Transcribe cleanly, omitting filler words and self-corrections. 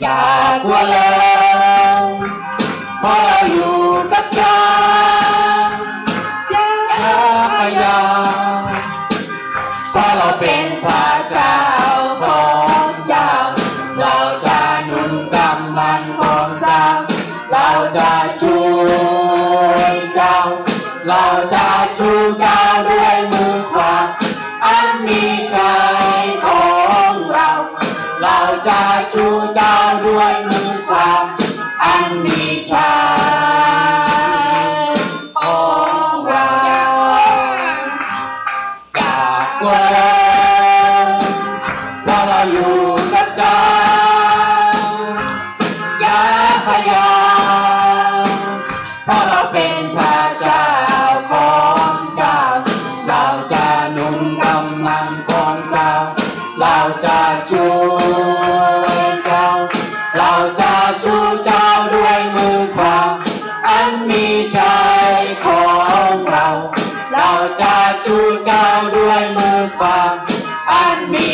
อย่ากลัวเลยเพราะเราอยู่กับเจ้าอย่าพยายามเพราะเราเป็นพระเจ้าของเจ้าเราจะหนุนกำลังของเจ้าเราจะช่วยเจ้าเราจะชูเจ้าด้วยมือขวาอันมีชัยของเราเราจะชูเจ้าด้วยมือขวาอันมีชัยของเราอย่ากลัวเลยเพราะเราอยู่กับเจ้าอย่าพยายามเพราะเราเป็นพระเจ้าของเจ้าเราจะหนุนกำลังของเจ้าเราจะช่วยเจ้าเราจะชูเจ้าด้วยมือขวาอันมีชัยของเราเราจะชูเจ้าด้วยมือขวาอันมี